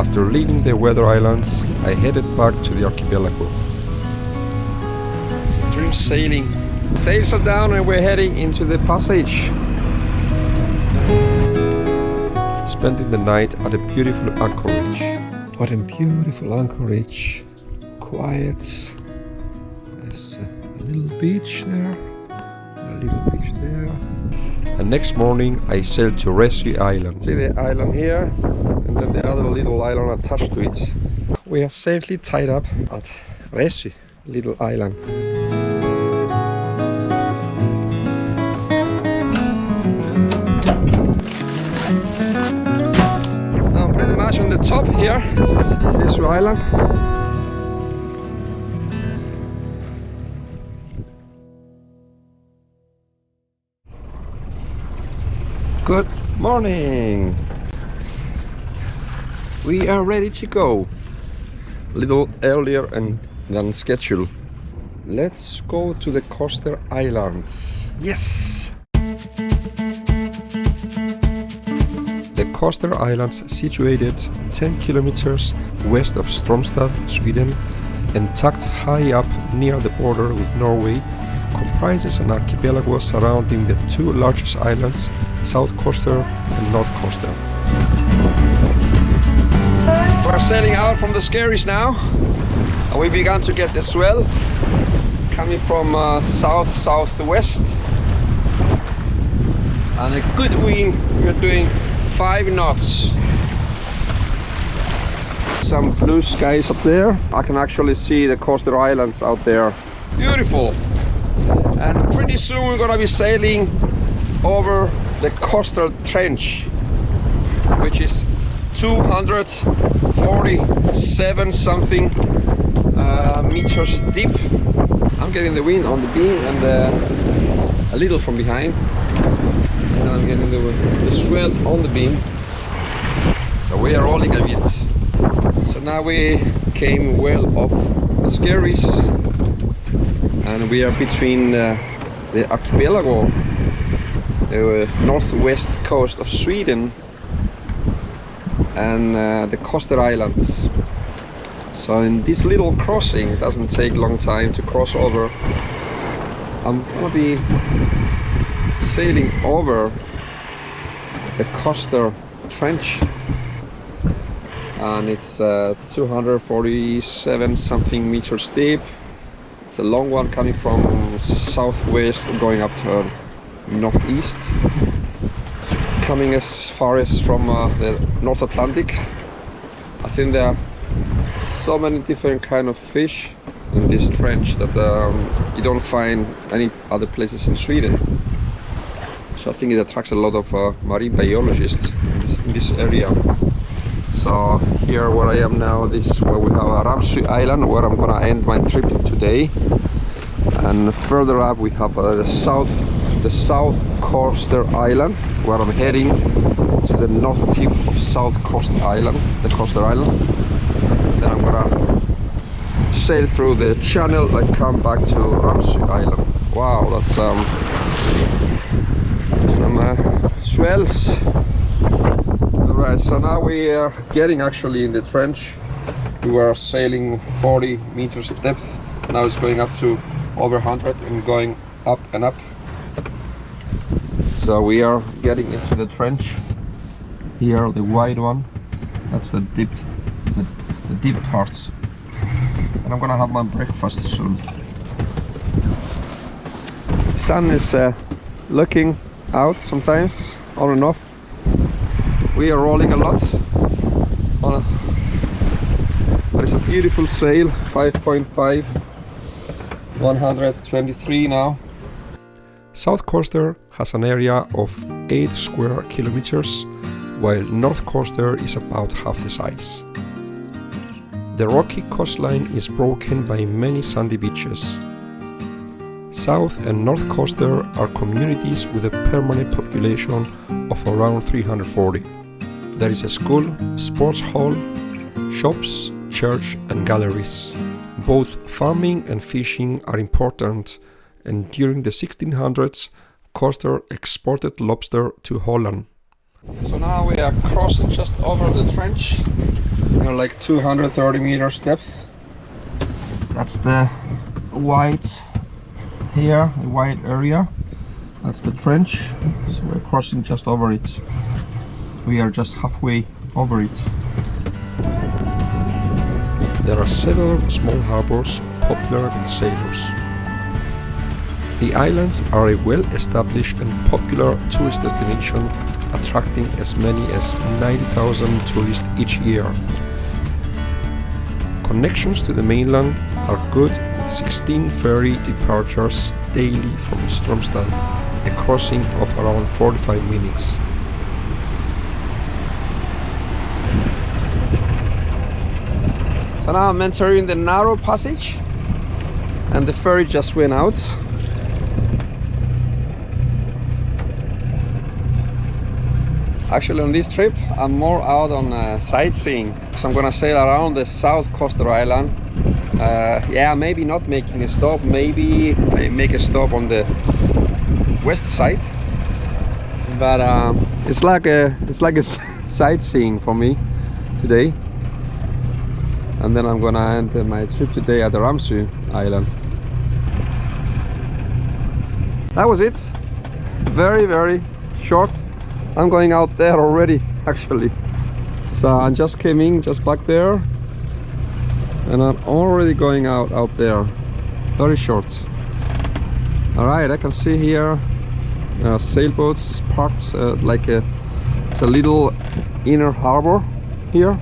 After leaving the weather islands, I headed back to the archipelago. It's a dream sailing. Sails are down and we're heading into the passage. Spending the night at a beautiful anchorage. What a beautiful anchorage. Quiet. There's a little beach there. A little beach there. And next morning I sailed to Ramsö Island. See the island here, and then the other little island attached to it. We are safely tied up at Ramsö, little island. Now pretty much on the top here, this is Ramsö Island. Good morning! We are ready to go. A little earlier than scheduled. Let's go to the Koster Islands. Yes! The Koster Islands, situated 10 kilometers west of Strömstad, Sweden, and tucked high up near the border with Norway, comprises an archipelago surrounding the two largest islands, Southern Koster and Northern Koster. We're sailing out from the Skerries now, and we began to get the swell coming from south-southwest, and a good wind. We're doing 5 knots. Some blue skies up there. I can actually see the Koster Islands out there. Beautiful. And pretty soon we're gonna be sailing over the Koster Trench, which is 247 something meters deep. I'm getting the wind on the beam and a little from behind, and I'm getting the swell on the beam, so we are rolling a bit. So now we came well off the Skerries, and we are between the archipelago, the northwest coast of Sweden, and the Koster Islands. So in this little crossing, it doesn't take long time to cross over. I'm gonna be sailing over the Koster Trench, and it's 247 something meters deep. It's a long one coming from southwest going up to northeast. It's coming as far as from the North Atlantic. I think there are so many different kind of fish in this trench that you don't find any other places in Sweden. So I think it attracts a lot of marine biologists in this area. So here where I am now, this is where we have a Ramsö Island, where I'm gonna end my trip today. And further up we have the South Koster Island, where I'm heading to the north tip of South Koster Island, the Koster Island. Then I'm gonna sail through the channel and come back to Ramsö Island. Wow, that's some swells. Alright, so now we are getting actually in the trench. We were sailing 40 meters depth. Now it's going up to over 100 and going up and up. So we are getting into the trench. Here, the wide one. That's the deep parts. And I'm gonna have my breakfast soon. Sun is looking out sometimes, on and off. We are rolling a lot, but it's a beautiful sail, 5.5, 123 now. South Koster has an area of 8 square kilometers, while North Koster is about half the size. The rocky coastline is broken by many sandy beaches. South and North Koster are communities with a permanent population of around 340. There is a school, sports hall, shops, church and galleries. Both farming and fishing are important, and during the 1600s, Koster exported lobster to Holland. So now we are crossing just over the trench. They're like 230 meters depth. That's the white here, the white area. That's the trench. So we're crossing just over it. We are just halfway over it. There are several small harbors popular with sailors. The islands are a well-established and popular tourist destination, attracting as many as 90,000 tourists each year. Connections to the mainland are good, with 16 ferry departures daily from Stromstad, a crossing of around 45 minutes. So now I'm entering the narrow passage, and the ferry just went out. Actually, on this trip I'm more out on sightseeing, so I'm gonna sail around the South Koster island. Yeah, maybe not making a stop, maybe I make a stop on the west side, but it's like a sightseeing for me today. And then I'm gonna end my trip today at the Ramsö island. That was it. Very, very short. I'm going out there already, actually. So I just came in, just back there, and I'm already going out there. Very short. All right, I can see here sailboats parked it's a little inner harbor here.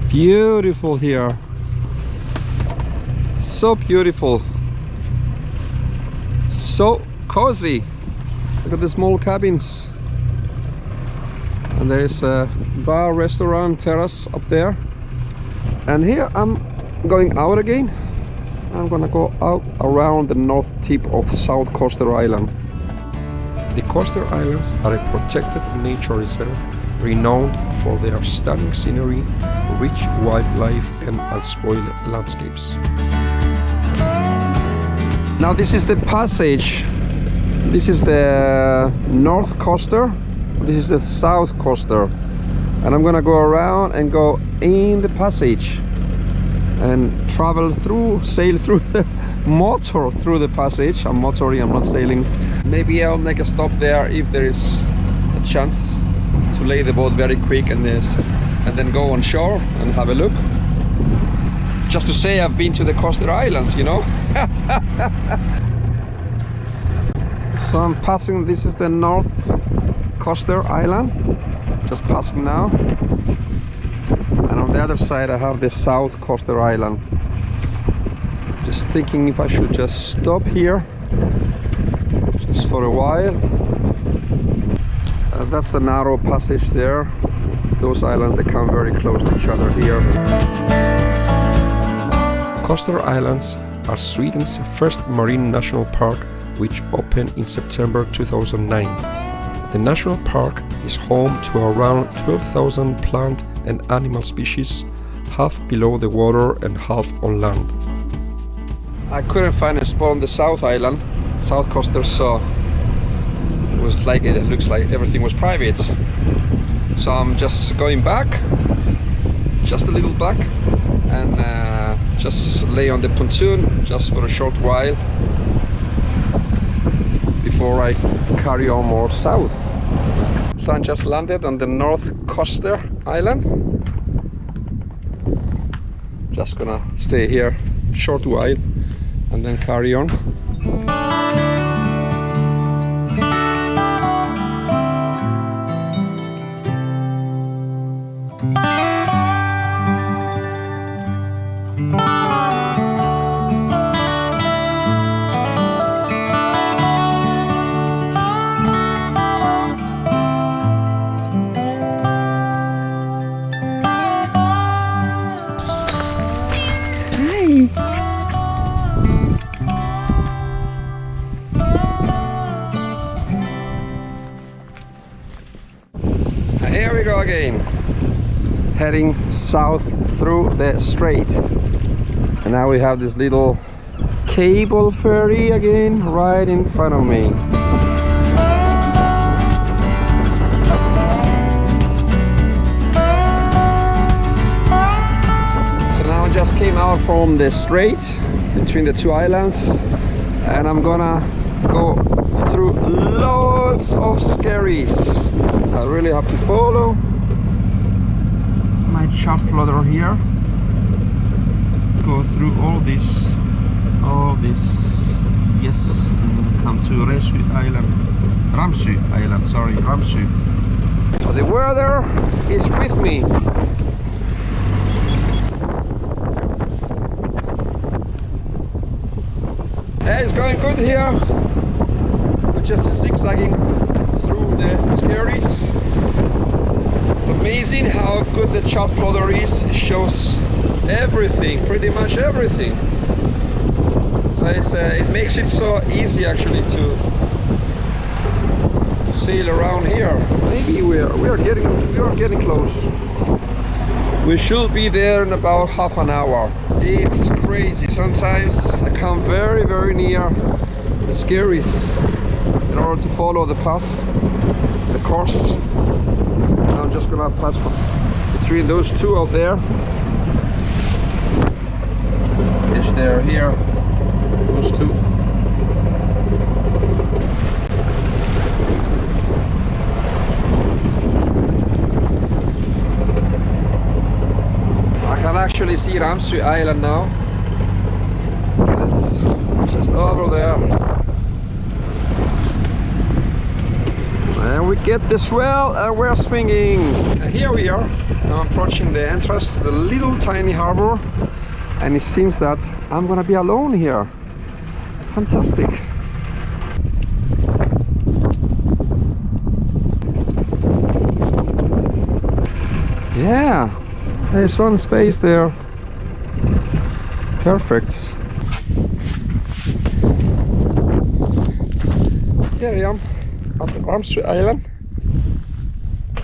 Beautiful here, so beautiful, so cozy. Look at the small cabins, and there is a bar, restaurant, terrace up there. And here I'm going out again. I'm gonna go out around the north tip of South Koster Island. The Koster Islands are a protected nature reserve renowned for their stunning scenery, rich wildlife and unspoiled landscapes. Now this is the passage. This is the North Koster. This is the South Koster. And I'm gonna go around and go in the passage and travel through, sail through the motor through the passage. I'm motoring, I'm not sailing. Maybe I'll make a stop there if there is a chance to lay the boat very quick and then go on shore and have a look. Just to say I've been to the Koster Islands, you know. So I'm passing, this is the North Koster Island, just passing now. And on the other side I have the South Koster Island. Just thinking if I should just stop here, just for a while. That's the narrow passage there. Those islands, they come very close to each other here. Koster Islands are Sweden's first marine national park, which opened in September 2009. The national park is home to around 12,000 plant and animal species, half below the water and half on land. I couldn't find a spot on the South Island, South Koster, so it looks like everything was private. So I'm just going back, just a little back, and just lay on the pontoon just for a short while before I carry on more south. So I just landed on the North Koster Island. Just gonna stay here a short while and then carry on. Here we go again. heading south through the strait. And now we have this little cable ferry again right in front of me. So now I just came out from the strait between the two islands, and I'm gonna go through loads of skerries. I really have to follow my chart plotter here. Go through all this, yes, and come to Ramsö Island, sorry, Ramsö. So the weather is with me. Yeah, it's going good here. We're just zigzagging through the skerries. It's amazing how good the chart plotter is. It shows everything, pretty much everything. So it makes it so easy actually to sail around here. Maybe we are getting close. We should be there in about half an hour. It's crazy. Sometimes I come very, very near the skerries in order to follow the path, the course. And I'm just gonna pass between those two out there. Fish there, here, those two. I can actually see Ramsö Island now. It's just over there. And we get the swell and we're swinging. And here we are. Now I'm approaching the entrance to the little tiny harbor. And it seems that I'm gonna be alone here. Fantastic. Yeah, there's one space there. Perfect. Here I am at the Ramsö Island.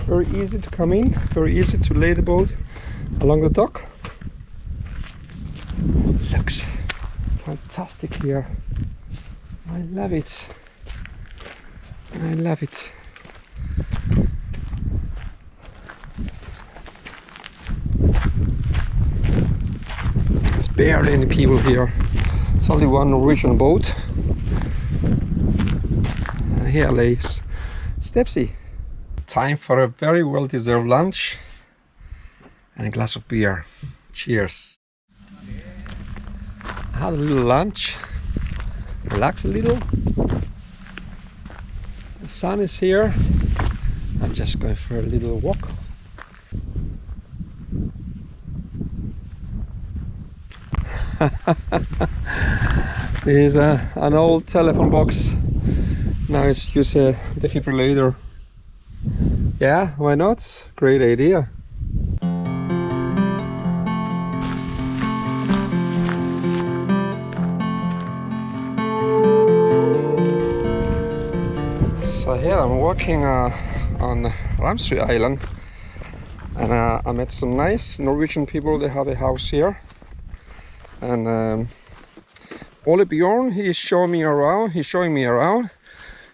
Very easy to come in, very easy to lay the boat along the dock. Looks fantastic here. I love it. I love it. There's barely any people here. It's only one Norwegian boat. And here lays Stepsy. Time for a very well-deserved lunch and a glass of beer. Cheers. I had a little lunch, relax a little. The sun is here. I'm just going for a little walk. This is an old telephone box. Now it's use a defibrillator. Yeah, why not? Great idea. So here I'm walking on Ramsö Island, and I met some nice Norwegian people. They have a house here, and Ole Bjorn, he's showing me around.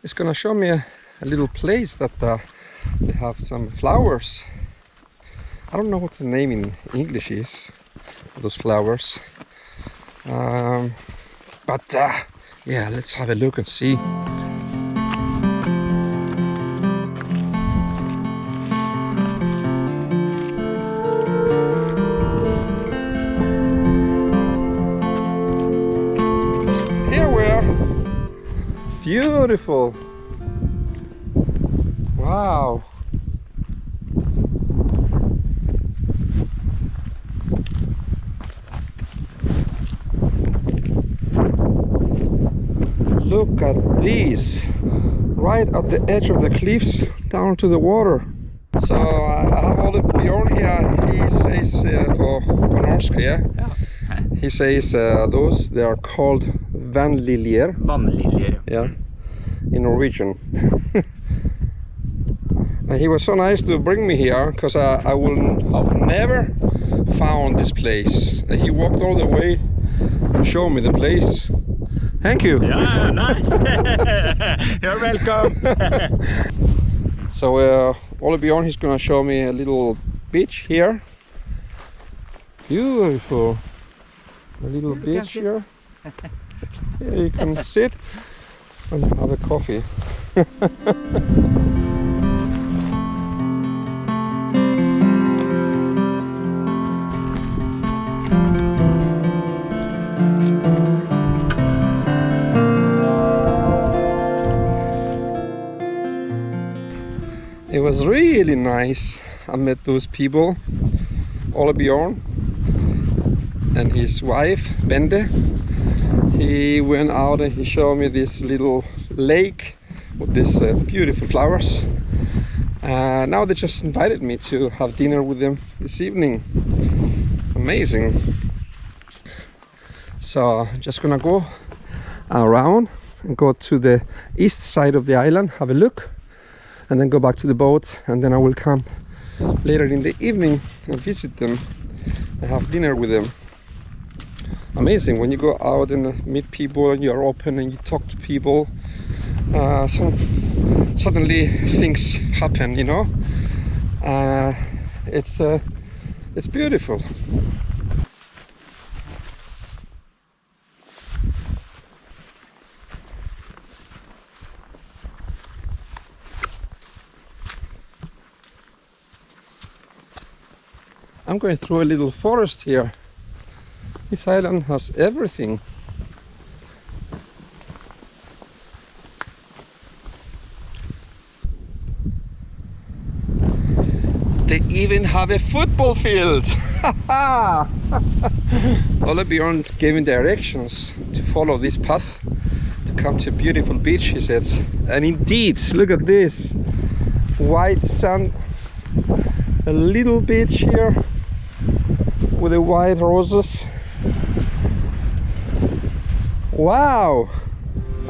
He's gonna show me a little place that they have some flowers. I don't know what the name in English is of those flowers, but yeah, let's have a look and see. Beautiful. Wow. Look at these. Right at the edge of the cliffs down to the water. So I have Ole Bjorn here. He says på norsk, yeah? He says those, they are called vannliljer. Vannliljer. Yeah, in Norwegian. And And he was so nice to bring me here, because I would have never found this place. And he walked all the way to show me the place. Thank you. Yeah, nice. You're welcome. So Ole Bjorn, he's gonna show me a little beach here. Beautiful. A little beach here. Here you can sit and have a coffee. It was really nice. I met those people, Ole Bjorn and his wife Bende. He went out and he showed me this little lake with these beautiful flowers. Now they just invited me to have dinner with them this evening. Amazing. So I'm just gonna go around and go to the east side of the island, have a look, and then go back to the boat, and then I will come later in the evening and visit them and have dinner with them. Amazing when you go out and meet people and you're open and you talk to people. Suddenly things happen, you know. It's beautiful. I'm going through a little forest here. This island has everything. They even have a football field. Ole Bjorn gave me directions to follow this path to come to a beautiful beach, he said. And indeed, look at this. White sand, a little beach here with the white roses. Wow,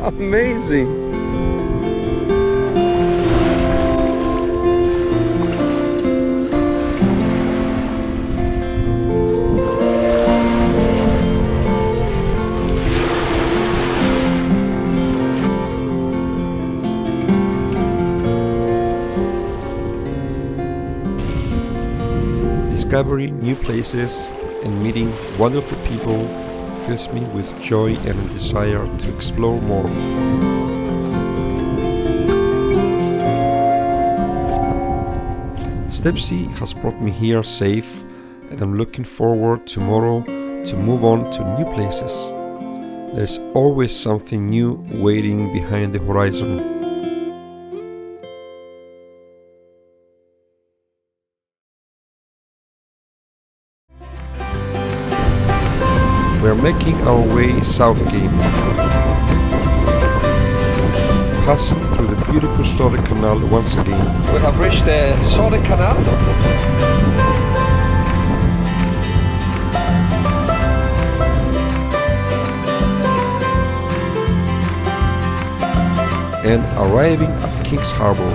amazing. Discovering new places and meeting wonderful people fills me with joy and a desire to explore more. Stepsy has brought me here safe, and I'm looking forward tomorrow to move on to new places. There's always something new waiting behind the horizon. We're making our way south again, passing through the beautiful Southern Canal once again. We have reached the Southern Canal. And arriving at King's Harbour.